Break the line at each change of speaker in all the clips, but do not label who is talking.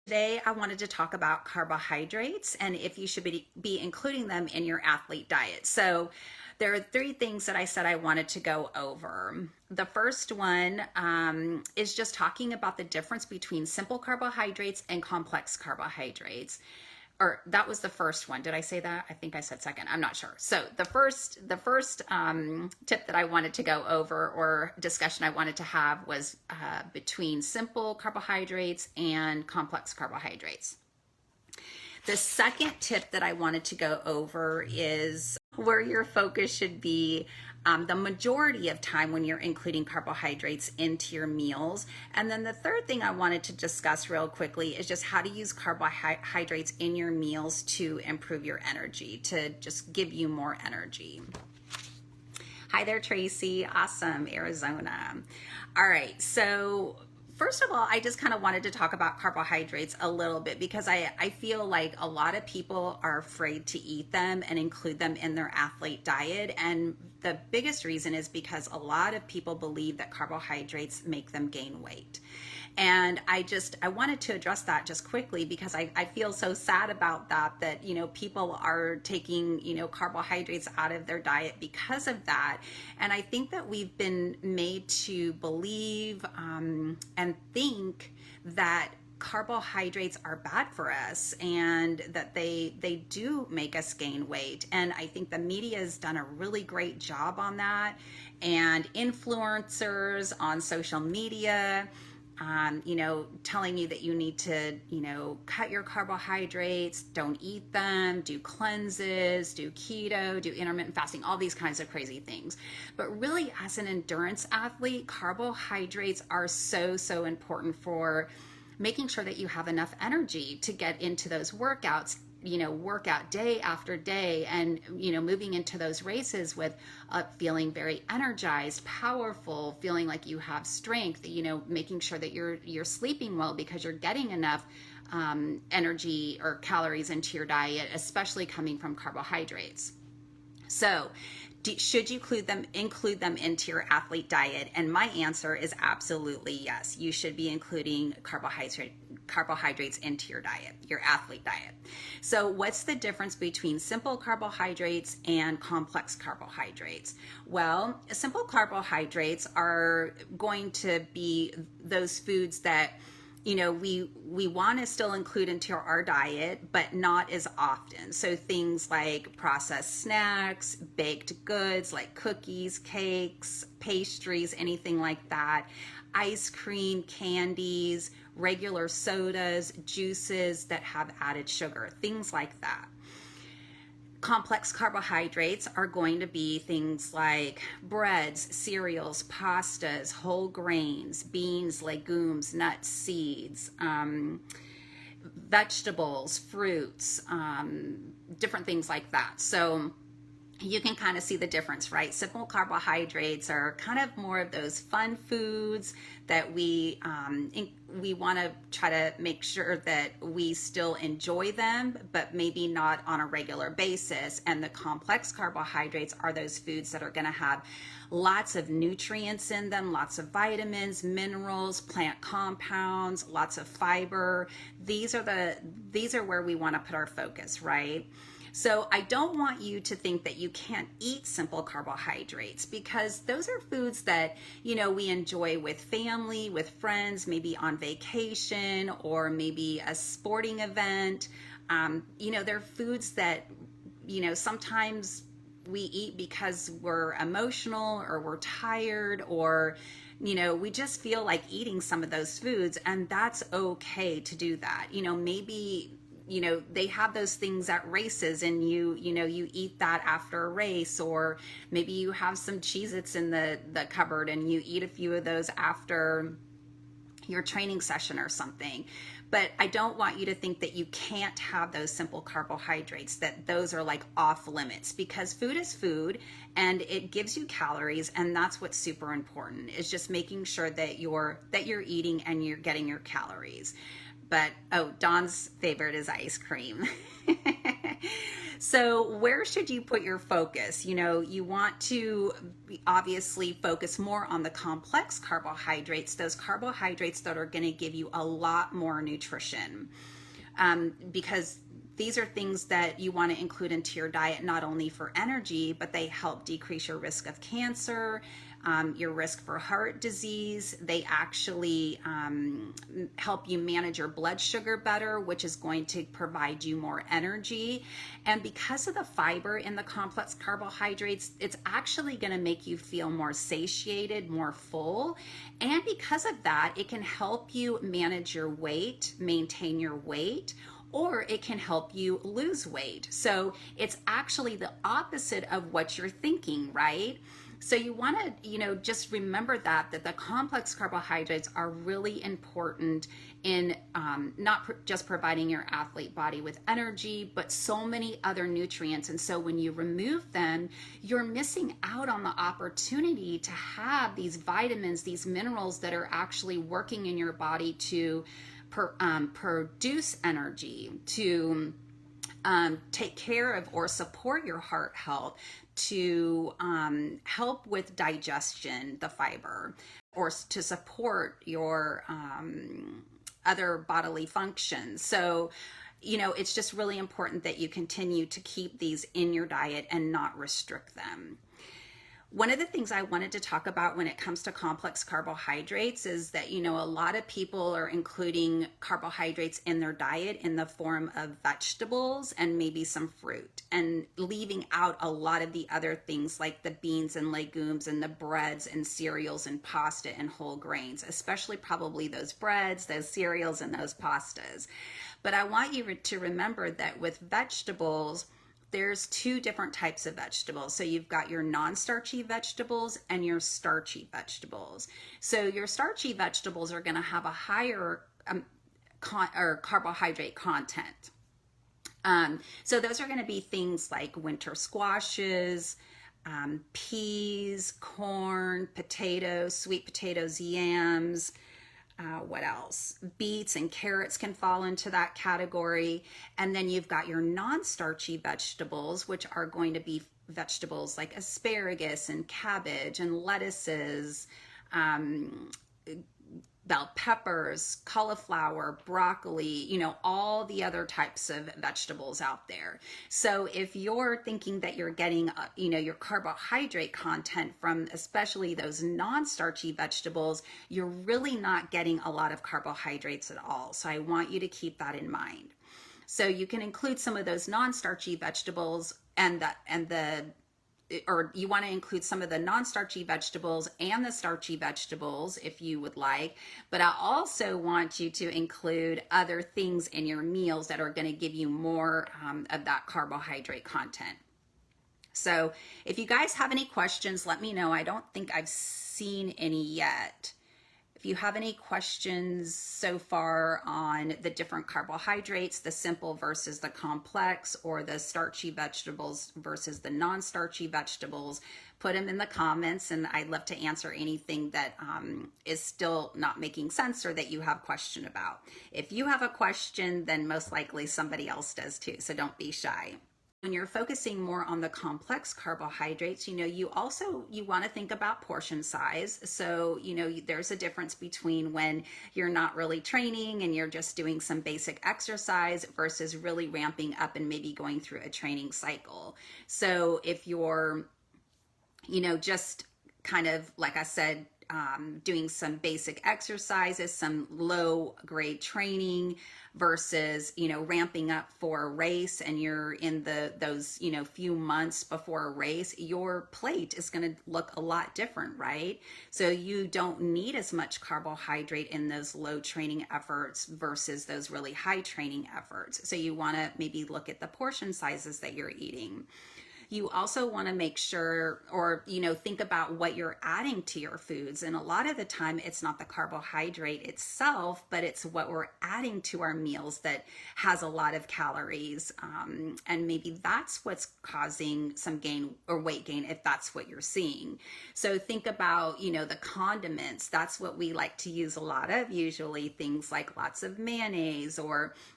Today, I wanted to talk about carbohydrates and if you should be including them in your athlete diet. So, there are three things that I said I wanted to go over. The first one is just talking about the difference between simple carbohydrates and complex carbohydrates. Or that was the first one. Did I say that? I think I said second. I'm not sure. So the first tip that I wanted to go over or discussion I wanted to have was between simple carbohydrates and complex carbohydrates. The second tip that I wanted to go over is where your focus should be the majority of time when you're including carbohydrates into your meals. And then the third thing I wanted to discuss real quickly is just how to use carbohydrates in your meals to improve your energy, to just give you more energy. Hi there, Tracy. Awesome, Arizona. All right, so first of all, I just kind of wanted to talk about carbohydrates a little bit because I feel like a lot of people are afraid to eat them and include them in their athlete diet. And the biggest reason is because a lot of people believe that carbohydrates make them gain weight. And I wanted to address that just quickly because I feel so sad about that, people are taking, carbohydrates out of their diet because of that. And I think that we've been made to believe and think that carbohydrates are bad for us and that they do make us gain weight. And I think the media has done a really great job on that. And influencers on social media, telling you that you need to, cut your carbohydrates, don't eat them, do cleanses, do keto, do intermittent fasting, all these kinds of crazy things. But really, as an endurance athlete, carbohydrates are so important for making sure that you have enough energy to get into those workouts, workout day after day, and moving into those races with feeling very energized, powerful, feeling like you have strength, making sure that you're sleeping well because you're getting enough energy or calories into your diet, especially coming from carbohydrates. So should you include them into your athlete diet? And my answer is absolutely yes. You should be including carbohydrates into your diet, your athlete diet. So what's the difference between simple carbohydrates and complex carbohydrates? Well, simple carbohydrates are going to be those foods that we want to still include into our diet, but not as often. So things like processed snacks, baked goods like cookies, cakes, pastries, anything like that, ice cream, candies, regular sodas, juices that have added sugar, things like that. Complex carbohydrates are going to be things like breads, cereals, pastas, whole grains, beans, legumes, nuts, seeds, vegetables, fruits, different things like that. So you can kind of see the difference, right? Simple carbohydrates are kind of more of those fun foods that we want to try to make sure that we still enjoy them, but maybe not on a regular basis. And the complex carbohydrates are those foods that are going to have lots of nutrients in them, lots of vitamins, minerals, plant compounds, lots of fiber. These are where we want to put our focus, right? So I don't want you to think that you can't eat simple carbohydrates because those are foods that, we enjoy with family, with friends, maybe on vacation or maybe a sporting event. They're foods that, sometimes we eat because we're emotional or we're tired or we just feel like eating some of those foods, and that's okay to do that. Maybe they have those things at races and you eat that after a race, or maybe you have some Cheez-Its in the cupboard and you eat a few of those after your training session or something. But I don't want you to think that you can't have those simple carbohydrates, that those are like off limits, because food is food and it gives you calories, and that's what's super important, is just making sure that you're eating and you're getting your calories. But Dawn's favorite is ice cream. So where should you put your focus? You know, you want to obviously focus more on the complex carbohydrates, those carbohydrates that are going to give you a lot more nutrition, because these are things that you want to include into your diet, not only for energy, but they help decrease your risk of cancer, your risk for heart disease. They actually help you manage your blood sugar better, which is going to provide you more energy. And because of the fiber in the complex carbohydrates, it's actually going to make you feel more satiated, more full. And because of that, it can help you manage your weight, maintain your weight, or it can help you lose weight. So it's actually the opposite of what you're thinking, right? So you want to, just remember that the complex carbohydrates are really important in not just providing your athlete body with energy, but so many other nutrients. And so when you remove them, you're missing out on the opportunity to have these vitamins, these minerals that are actually working in your body to produce energy, to take care of or support your heart health, to help with digestion, the fiber, or to support your other bodily functions. So, it's just really important that you continue to keep these in your diet and not restrict them. One of the things I wanted to talk about when it comes to complex carbohydrates is that, a lot of people are including carbohydrates in their diet in the form of vegetables and maybe some fruit, and leaving out a lot of the other things like the beans and legumes and the breads and cereals and pasta and whole grains, especially probably those breads, those cereals, and those pastas. But I want you to remember that with vegetables, there's two different types of vegetables. So you've got your non-starchy vegetables and your starchy vegetables. So your starchy vegetables are going to have a higher carbohydrate content. So those are going to be things like winter squashes, peas, corn, potatoes, sweet potatoes, yams. What else? Beets and carrots can fall into that category. And then you've got your non-starchy vegetables, which are going to be vegetables like asparagus and cabbage and lettuces, bell peppers, cauliflower, broccoli, all the other types of vegetables out there. So if you're thinking that you're getting, your carbohydrate content from especially those non-starchy vegetables, you're really not getting a lot of carbohydrates at all. So I want you to keep that in mind. So you can include some of those non-starchy vegetables or you want to include some of the non-starchy vegetables and the starchy vegetables if you would like, but I also want you to include other things in your meals that are going to give you more of that carbohydrate content. So if you guys have any questions, let me know. I don't think I've seen any yet. If you have any questions so far on the different carbohydrates, the simple versus the complex, or the starchy vegetables versus the non-starchy vegetables, put them in the comments, and I'd love to answer anything that is still not making sense or that you have a question about. If you have a question, then most likely somebody else does too, so don't be shy. When you're focusing more on the complex carbohydrates, you want to think about portion size. So, there's a difference between when you're not really training and you're just doing some basic exercise versus really ramping up and maybe going through a training cycle. So if you're, just kind of, like I said, doing some basic exercises, some low grade training versus, ramping up for a race, and you're in those, few months before a race, your plate is going to look a lot different, right? So you don't need as much carbohydrate in those low training efforts versus those really high training efforts. So you want to maybe look at the portion sizes that you're eating. You also want to make sure, or, think about what you're adding to your foods. And a lot of the time, it's not the carbohydrate itself, but it's what we're adding to our meals that has a lot of calories. And maybe that's what's causing some gain or weight gain, if that's what you're seeing. So think about, the condiments. That's what we like to use a lot of, usually things like lots of mayonnaise,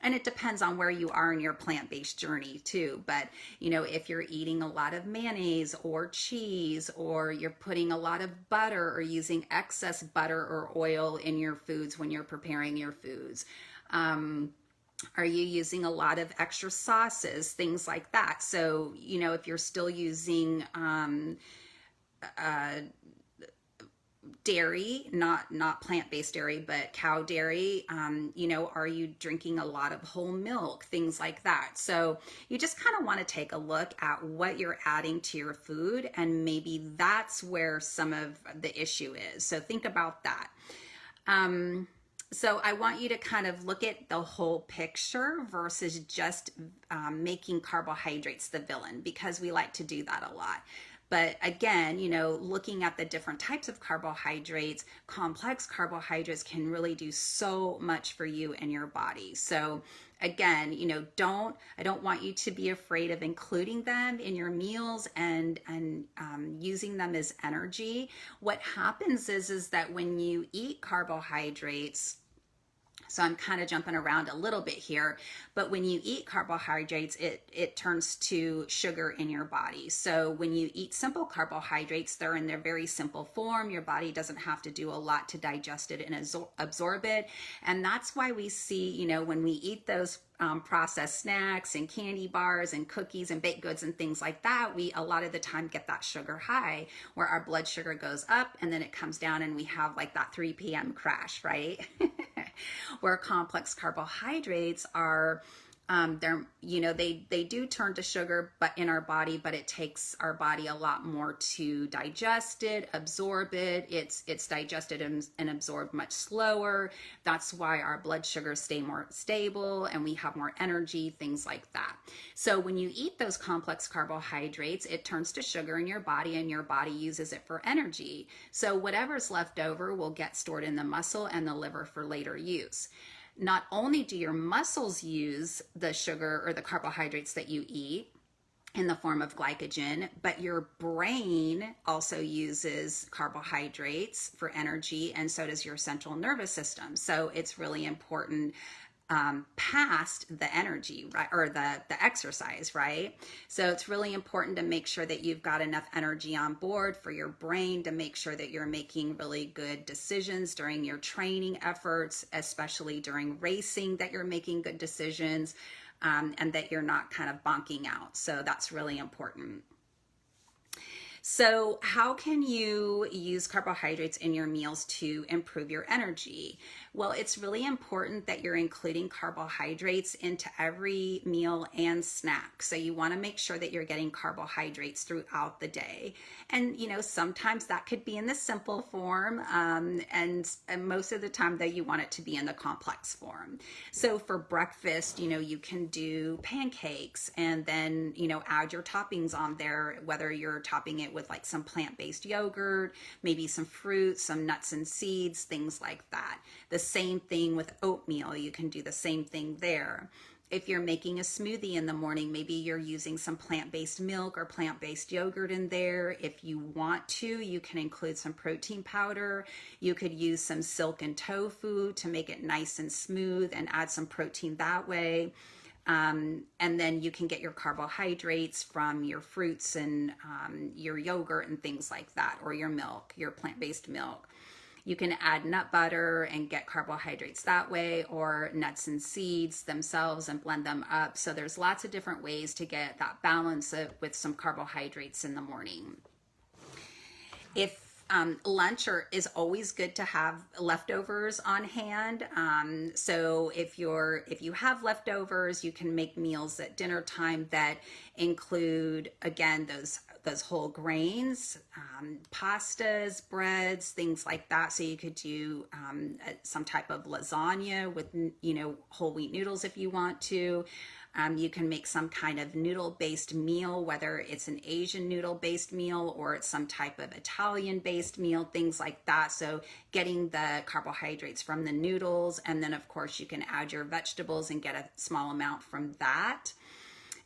and it depends on where you are in your plant-based journey too. But, if you're eating a lot of mayonnaise or cheese, or you're putting a lot of butter or using excess butter or oil in your foods when you're preparing your foods, are you using a lot of extra sauces, things like that? So, if you're still using dairy, not plant-based dairy, but cow dairy, are you drinking a lot of whole milk, things like that. So you just kind of want to take a look at what you're adding to your food, and maybe that's where some of the issue is. So think about that. So I want you to kind of look at the whole picture versus just making carbohydrates the villain, because we like to do that a lot. But again, looking at the different types of carbohydrates, complex carbohydrates can really do so much for you and your body. So again, I don't want you to be afraid of including them in your meals and using them as energy. What happens is that when you eat carbohydrates, so I'm kind of jumping around a little bit here, but when you eat carbohydrates, it turns to sugar in your body. So when you eat simple carbohydrates, they're in their very simple form. Your body doesn't have to do a lot to digest it and absorb it. And that's why we see, when we eat those processed snacks and candy bars and cookies and baked goods and things like that, we a lot of the time get that sugar high where our blood sugar goes up and then it comes down and we have like that 3 p.m. crash, right? Where complex carbohydrates are, they do turn to sugar, but in our body, but it takes our body a lot more to digest it, absorb it. It's digested and absorbed much slower. That's why our blood sugars stay more stable and we have more energy, things like that. So when you eat those complex carbohydrates, it turns to sugar in your body and your body uses it for energy. So whatever's left over will get stored in the muscle and the liver for later use. Not only do your muscles use the sugar or the carbohydrates that you eat in the form of glycogen, but your brain also uses carbohydrates for energy, and so does your central nervous system. So it's really important past the energy, right, or the exercise, right? So it's really important to make sure that you've got enough energy on board for your brain to make sure that you're making really good decisions during your training efforts, especially during racing, that you're making good decisions, and that you're not kind of bonking out. So that's really important. So how can you use carbohydrates in your meals to improve your energy? Well, it's really important that you're including carbohydrates into every meal and snack. So you want to make sure that you're getting carbohydrates throughout the day. And, sometimes that could be in the simple form, and most of the time that you want it to be in the complex form. So for breakfast, you can do pancakes and then, add your toppings on there, whether you're topping it with like some plant-based yogurt, maybe some fruit, some nuts and seeds, things like that. The same thing with oatmeal. You can do the same thing there. If you're making a smoothie in the morning, maybe you're using some plant-based milk or plant-based yogurt in there. If you want to, you can include some protein powder. You could use some silken tofu to make it nice and smooth and add some protein that way. And then you can get your carbohydrates from your fruits and your yogurt and things like that, or your milk, your plant-based milk. You can add nut butter and get carbohydrates that way, or nuts and seeds themselves and blend them up. So there's lots of different ways to get that balance with some carbohydrates in the morning. If lunch is always good to have leftovers on hand. So if you have leftovers, you can make meals at dinner time that include, again, those those whole grains, pastas, breads, things like that. So you could do some type of lasagna with, whole wheat noodles if you want to. You can make some kind of noodle-based meal, whether it's an Asian noodle-based meal or it's some type of Italian-based meal, things like that. So getting the carbohydrates from the noodles, and then of course you can add your vegetables and get a small amount from that.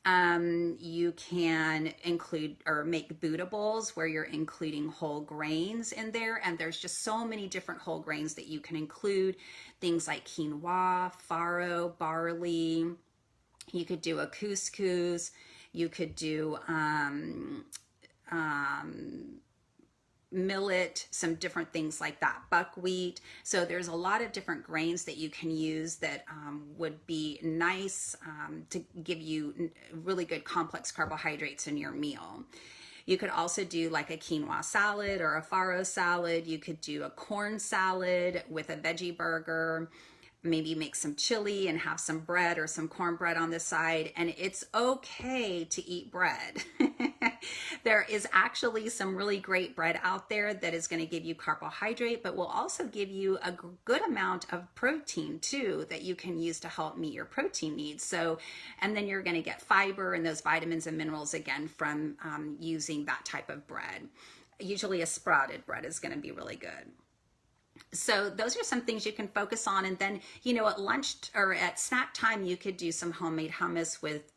You can include or make Buddha bowls where you're including whole grains in there. And there's just so many different whole grains that you can include. Things like quinoa, farro, barley. You could do a couscous. You could do millet, some different things like that, buckwheat. So there's a lot of different grains that you can use that would be nice to give you really good complex carbohydrates in your meal. You could also do like a quinoa salad or a farro salad. You could do a corn salad with a veggie burger. Maybe make some chili and have some bread or some cornbread on the side. And it's okay to eat bread. There is actually some really great bread out there that is going to give you carbohydrate, but will also give you a good amount of protein too that you can use to help meet your protein needs. So, and then you're going to get fiber and those vitamins and minerals again from using that type of bread. Usually a sprouted bread is going to be really good. So those are some things you can focus on. And then, at lunch or at snack time, you could do some homemade hummus with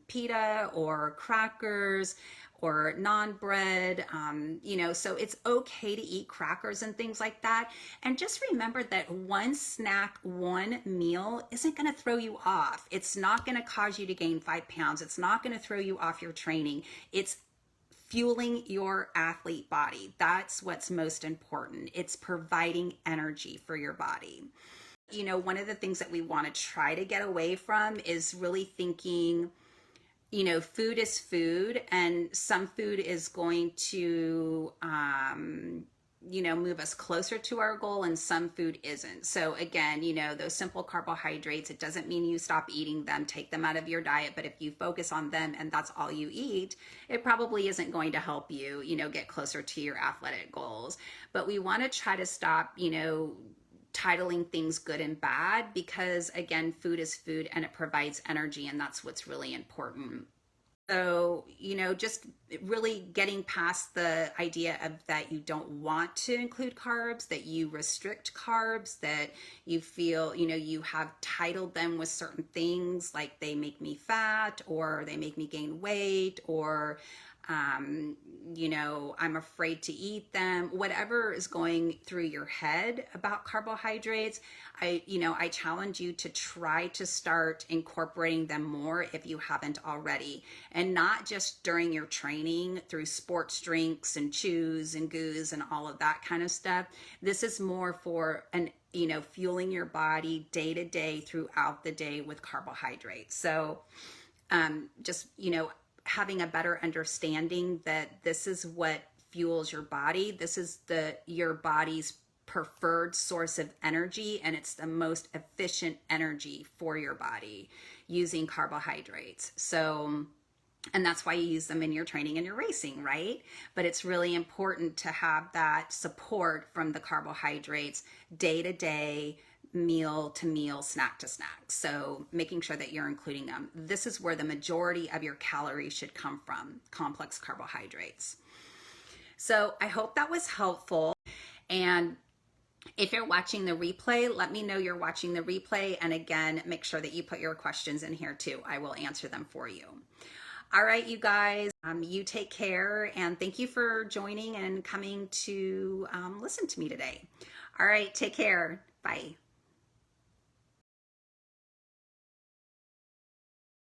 pita or crackers or naan bread, so it's okay to eat crackers and things like that. And just remember that one snack, one meal isn't going to throw you off. It's not going to cause you to gain 5 pounds. It's not going to throw you off your training. It's fueling your athlete body. That's what's most important. It's providing energy for your body. One of the things that we want to try to get away from is really thinking, food is food, and some food is going to, move us closer to our goal, and some food isn't. So again, those simple carbohydrates, it doesn't mean you stop eating them, take them out of your diet, but if you focus on them and that's all you eat, it probably isn't going to help you, get closer to your athletic goals. But we want to try to stop, titling things good and bad, because again, food is food and it provides energy, and that's what's really important. So, just really getting past the idea of that you don't want to include carbs, that you restrict carbs, that you feel, you have titled them with certain things like they make me fat or they make me gain weight, or I'm afraid to eat them. Whatever is going through your head about carbohydrates, I challenge you to try to start incorporating them more if you haven't already, and not just during your training through sports drinks and chews and goos and all of that kind of stuff. This is more for fueling your body day to day throughout the day with carbohydrates. So, having a better understanding that this is what fuels your body. This is your body's preferred source of energy, and it's the most efficient energy for your body, using carbohydrates. So, and that's why you use them in your training and your racing, right? But it's really important to have that support from the carbohydrates day to day, meal to meal, snack to snack. So making sure that you're including them. This is where the majority of your calories should come from, complex carbohydrates. So I hope that was helpful. And if you're watching the replay, let me know you're watching the replay. And again, make sure that you put your questions in here too. I will answer them for you. All right, you guys, you take care, and thank you for joining and coming to listen to me today. All right, take care. Bye.